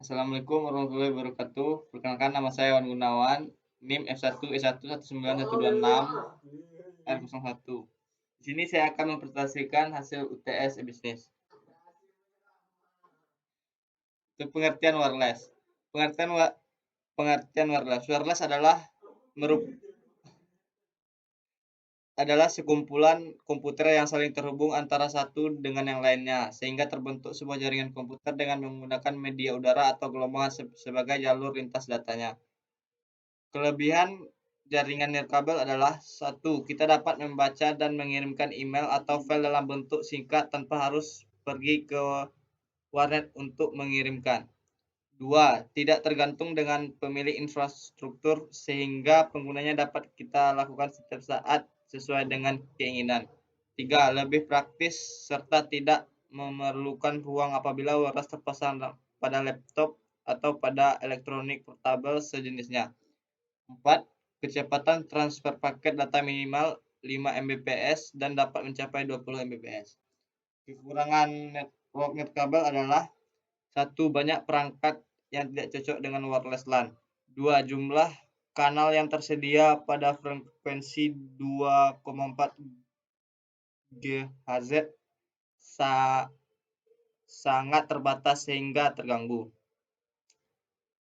Assalamualaikum warahmatullahi wabarakatuh. Perkenalkan nama saya Wan Gunawan, NIM F1 E1 19126 R01. Di sini saya akan mempresentasikan hasil UTS e-bisnis. Untuk pengertian wireless. Pengertian wireless. Wireless adalah sekumpulan komputer yang saling terhubung antara satu dengan yang lainnya, sehingga terbentuk sebuah jaringan komputer dengan menggunakan media udara atau gelombang sebagai jalur lintas datanya. Kelebihan jaringan nirkabel adalah: 1. Kita dapat membaca dan mengirimkan email atau file dalam bentuk singkat tanpa harus pergi ke warnet untuk mengirimkan. 2. Tidak tergantung dengan pemilik infrastruktur sehingga penggunanya dapat kita lakukan setiap saat sesuai dengan keinginan. 3. Lebih praktis serta tidak memerlukan ruang apabila wireless terpasang pada laptop atau pada elektronik portabel sejenisnya. 4. Kecepatan transfer paket data minimal 5 Mbps dan dapat mencapai 20 Mbps. Kekurangan network nirkabel adalah: 1. Banyak perangkat yang tidak cocok dengan wireless LAN. 2. Jumlah kanal yang tersedia pada frekuensi 2,4 GHz sangat terbatas sehingga terganggu.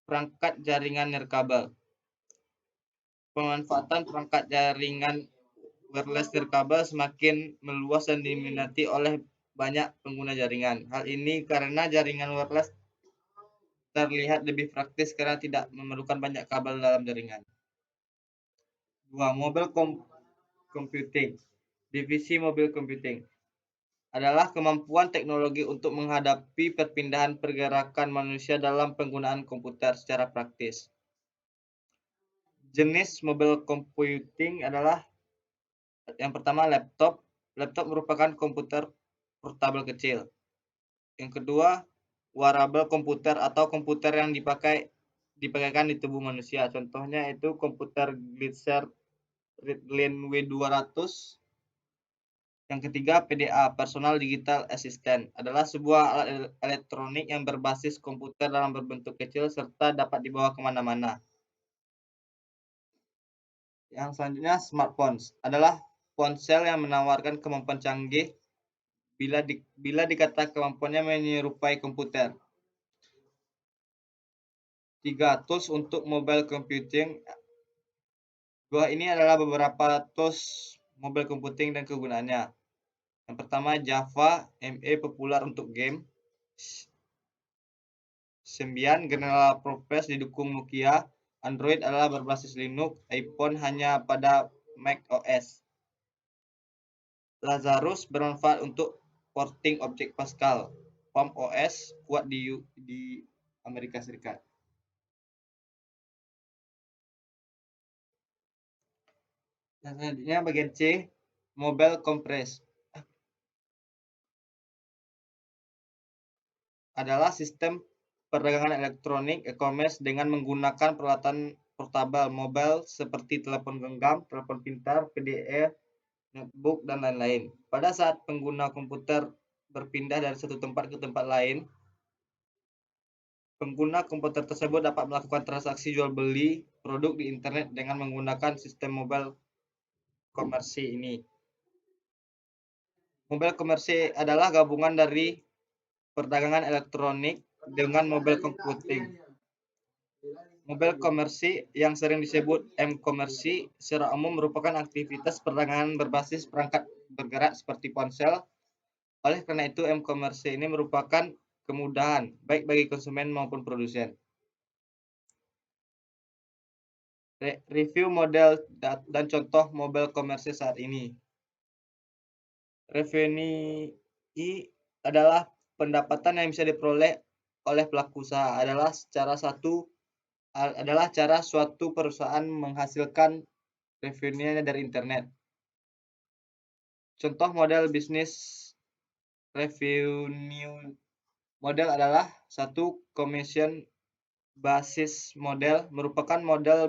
Perangkat jaringan nirkabel. Pemanfaatan perangkat jaringan wireless nirkabel semakin meluas dan diminati oleh banyak pengguna jaringan. Hal ini karena jaringan wireless terlihat lebih praktis karena tidak memerlukan banyak kabel dalam jaringan. 2. Mobile computing. Divisi mobile computing adalah kemampuan teknologi untuk menghadapi perpindahan pergerakan manusia dalam penggunaan komputer secara praktis. Jenis mobile computing adalah: yang pertama, laptop. Laptop merupakan komputer portabel kecil. Yang kedua, wearable komputer atau komputer yang dipakaikan di tubuh manusia. Contohnya itu komputer Riedlin W200. Yang ketiga, PDA, Personal Digital Assistant, adalah sebuah alat elektronik yang berbasis komputer dalam berbentuk kecil serta dapat dibawa kemana-mana. Yang selanjutnya, smartphones, adalah ponsel yang menawarkan kemampuan canggih bila dikata kemampuannya menyerupai komputer. 3. Tools untuk mobile computing. Dua ini adalah beberapa tools mobile computing dan kegunaannya. Yang pertama, Java, ME populer untuk game. 9. General Purpose didukung Nokia. Android adalah berbasis Linux. iPhone hanya pada Mac OS. Lazarus bermanfaat untuk porting objek Pascal. Palm OS kuat di Amerika Serikat. Dan selanjutnya bagian C, Mobile Compress, adalah sistem perdagangan elektronik e-commerce dengan menggunakan peralatan portabel mobile seperti telepon genggam, telepon pintar, PDA, notebook, dan lain-lain. Pada saat pengguna komputer berpindah dari satu tempat ke tempat lain, pengguna komputer tersebut dapat melakukan transaksi jual beli produk di internet dengan menggunakan sistem mobile commerce ini. Mobile commerce adalah gabungan dari perdagangan elektronik dengan mobile computing. Mobile commerce yang sering disebut m-commerce secara umum merupakan aktivitas perdagangan berbasis perangkat bergerak seperti ponsel. Oleh karena itu, m-commerce ini merupakan kemudahan baik bagi konsumen maupun produsen. Review model dan contoh mobile commerce saat ini. Revenue adalah pendapatan yang bisa diperoleh oleh pelaku usaha, adalah cara suatu perusahaan menghasilkan revenue-nya dari internet. Contoh model bisnis revenue model adalah: 1. Commission basis model, merupakan model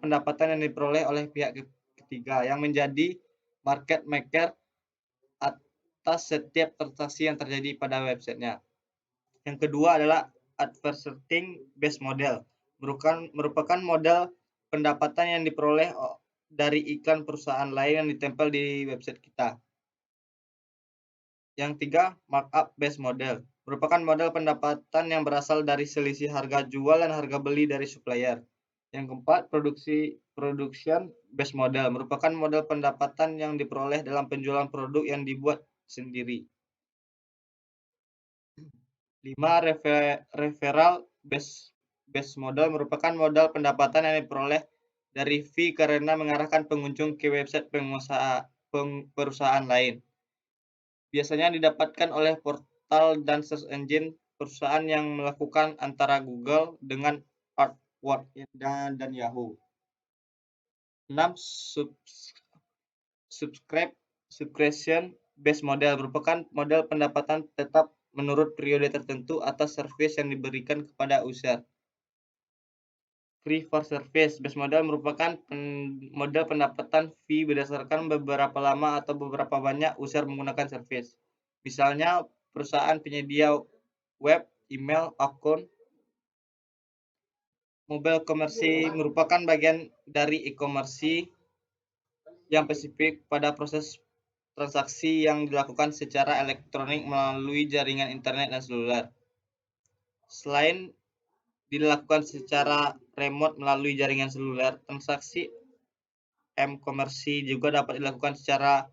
pendapatan yang diperoleh oleh pihak ketiga yang menjadi market maker atas setiap transaksi yang terjadi pada websitenya. Yang kedua adalah advertising based model, merupakan model pendapatan yang diperoleh dari iklan perusahaan lain yang ditempel di website kita. Yang tiga, markup based model, merupakan model pendapatan yang berasal dari selisih harga jual dan harga beli dari supplier. Yang keempat, production based model, merupakan model pendapatan yang diperoleh dalam penjualan produk yang dibuat sendiri. 5. Referral based model, merupakan modal pendapatan yang diperoleh dari fee karena mengarahkan pengunjung ke website perusahaan lain. Biasanya didapatkan oleh portal dan search engine perusahaan yang melakukan antara Google dengan AdWords dan Yahoo. 6. Subscription based model, merupakan model pendapatan tetap menurut periode tertentu atas service yang diberikan kepada user. Free for service based model merupakan model pendapatan fee berdasarkan beberapa lama atau beberapa banyak user menggunakan service. Misalnya perusahaan penyedia web, email, akun. Mobile commerce merupakan bagian dari e-commerce yang spesifik pada proses transaksi yang dilakukan secara elektronik melalui jaringan internet dan seluler. Selain dilakukan secara remote melalui jaringan seluler, transaksi m-commerce juga dapat dilakukan secara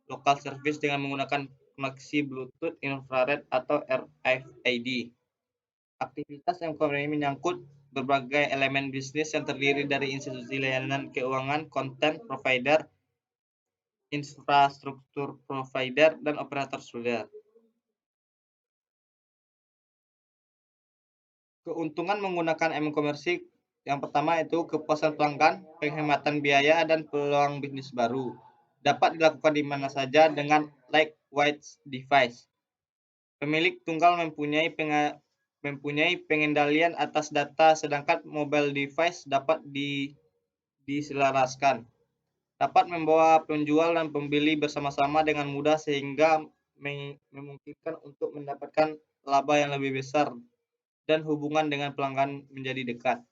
local service dengan menggunakan koneksi Bluetooth, infrared, atau RFID. Aktivitas m-commerce menyangkut berbagai elemen bisnis yang terdiri dari institusi layanan keuangan, konten provider, infrastruktur provider, dan operator seluler. Keuntungan menggunakan m-commerce yang pertama itu kepuasan pelanggan, penghematan biaya, dan peluang bisnis baru. Dapat dilakukan di mana saja dengan lightweight device. Pemilik tunggal mempunyai pengendalian atas data, sedangkan mobile device dapat diselaraskan. Dapat membawa penjual dan pembeli bersama-sama dengan mudah sehingga memungkinkan untuk mendapatkan laba yang lebih besar dan hubungan dengan pelanggan menjadi dekat.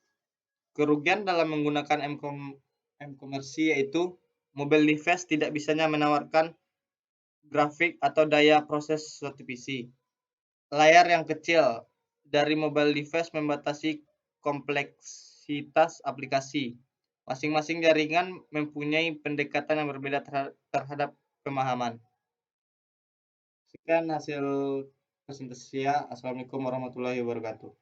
Kerugian dalam menggunakan m-commerce yaitu mobile device tidak bisanya menawarkan grafik atau daya proses seperti PC. Layar yang kecil dari mobile device membatasi kompleksitas aplikasi. Masing-masing jaringan mempunyai pendekatan yang berbeda terhadap pemahaman. Sekian hasil presentasi saya. Assalamualaikum warahmatullahi wabarakatuh.